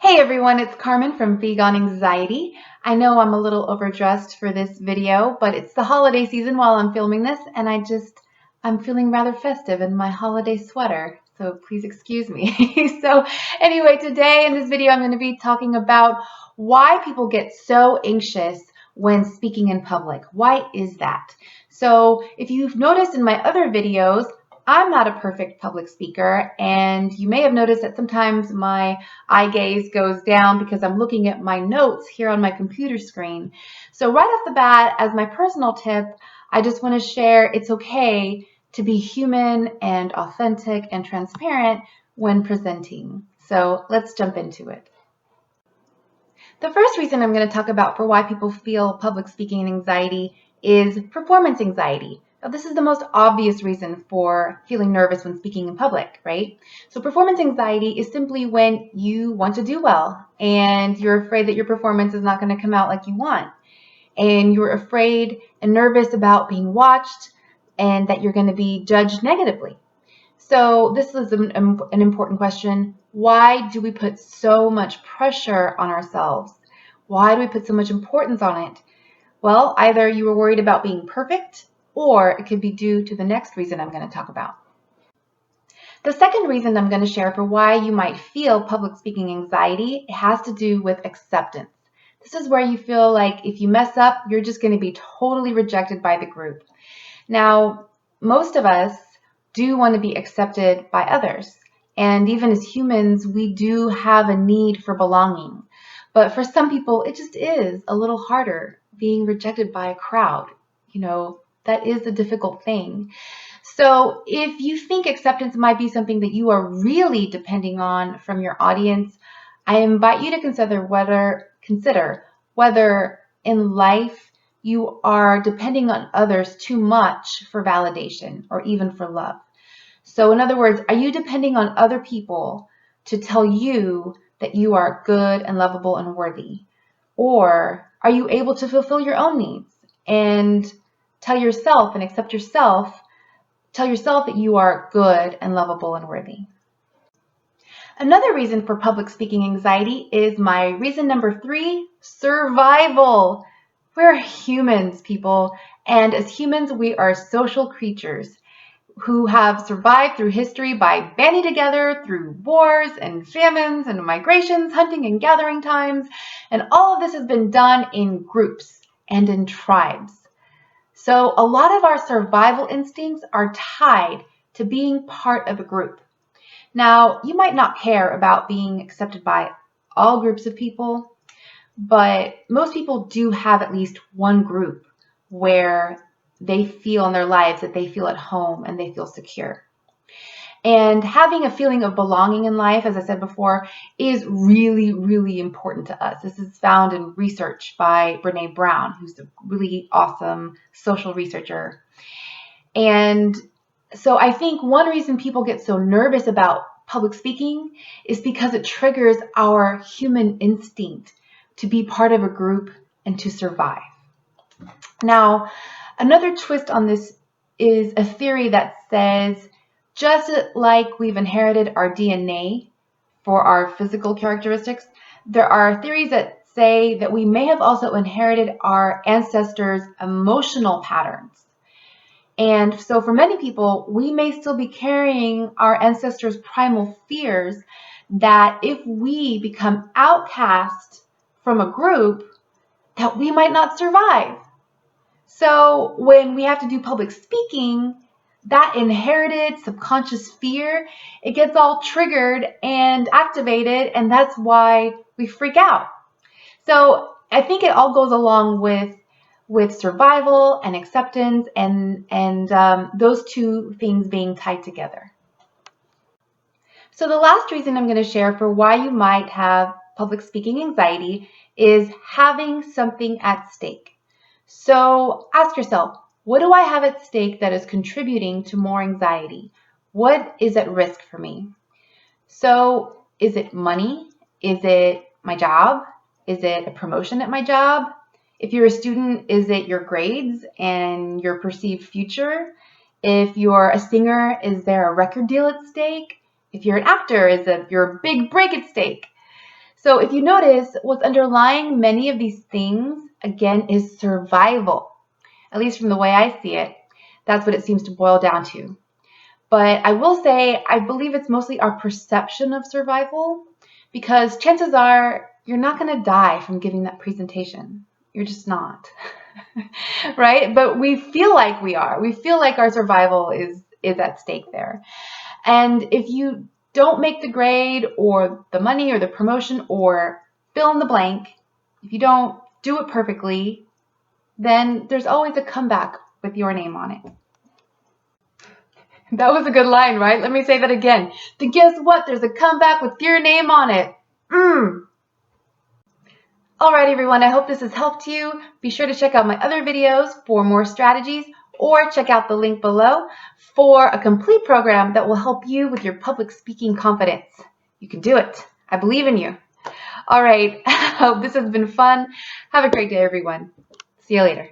Hey everyone, it's Carmen from Vegan Anxiety. I know I'm a little overdressed for this video, but it's the holiday season while I'm filming this, and I'm feeling rather festive in my holiday sweater, so please excuse me. So anyway, today in this video I'm going to be talking about why people get so anxious when speaking in public. Why is that? So if you've noticed in my other videos, I'm not a perfect public speaker, and you may have noticed that sometimes my eye gaze goes down because I'm looking at my notes here on my computer screen. So right off the bat, as my personal tip, I just want to share it's okay to be human and authentic and transparent when presenting. So let's jump into it. The first reason I'm going to talk about for why people feel public speaking anxiety is performance anxiety. Now, this is the most obvious reason for feeling nervous when speaking in public, right? So performance anxiety is simply when you want to do well and you're afraid that your performance is not going to come out like you want. And you're afraid and nervous about being watched and that you're going to be judged negatively. So this is an important question. Why do we put so much pressure on ourselves? Why do we put so much importance on it? Well, either you were worried about being perfect, or it could be due to the next reason I'm going to talk about. The second reason I'm going to share for why you might feel public speaking anxiety has to do with acceptance. This is where you feel like if you mess up, you're just going to be totally rejected by the group. Now, most of us do want to be accepted by others. And even as humans, we do have a need for belonging. But for some people, it just is a little harder being rejected by a crowd. That is a difficult thing. So if you think acceptance might be something that you are really depending on from your audience, I invite you to consider whether in life you are depending on others too much for validation or even for love. So in other words, are you depending on other people to tell you that you are good and lovable and worthy? Or are you able to fulfill your own needs and tell yourself that you are good and lovable and worthy? Another reason for public speaking anxiety is my reason number 3, survival. We're humans, people, and as humans, we are social creatures who have survived through history by banding together through wars and famines and migrations, hunting and gathering times, and all of this has been done in groups and in tribes. So a lot of our survival instincts are tied to being part of a group. Now, you might not care about being accepted by all groups of people, but most people do have at least one group where they feel in their lives that they feel at home and they feel secure. And having a feeling of belonging in life, as I said before, is really, really important to us. This is found in research by Brene Brown, who's a really awesome social researcher. And so I think one reason people get so nervous about public speaking is because it triggers our human instinct to be part of a group and to survive. Now, another twist on this is a theory that says, just like we've inherited our DNA for our physical characteristics, there are theories that say that we may have also inherited our ancestors' emotional patterns. And so for many people, we may still be carrying our ancestors' primal fears that if we become outcast from a group, that we might not survive. So when we have to do public speaking, that inherited subconscious fear, it gets all triggered and activated, and that's why we freak out. So I think it all goes along with survival and acceptance and those two things being tied together. So the last reason I'm going to share for why you might have public speaking anxiety is having something at stake. So ask yourself, what do I have at stake that is contributing to more anxiety? What is at risk for me? So is it money? Is it my job? Is it a promotion at my job? If you're a student, is it your grades and your perceived future? If you're a singer, is there a record deal at stake? If you're an actor, is it your big break at stake? So if you notice, what's underlying many of these things, again, is survival. At least from the way I see it, that's what it seems to boil down to. But I will say, I believe it's mostly our perception of survival, because chances are you're not going to die from giving that presentation. You're just not, right? But we feel like we are. We feel like our survival is at stake there. And if you don't make the grade or the money or the promotion or fill in the blank, if you don't do it perfectly, then there's always a comeback with your name on it. That was a good line, right? Let me say that again. Then guess what? There's a comeback with your name on it. All right, everyone. I hope this has helped you. Be sure to check out my other videos for more strategies, or check out the link below for a complete program that will help you with your public speaking confidence. You can do it. I believe in you. All right. I hope this has been fun. Have a great day, everyone. See you later.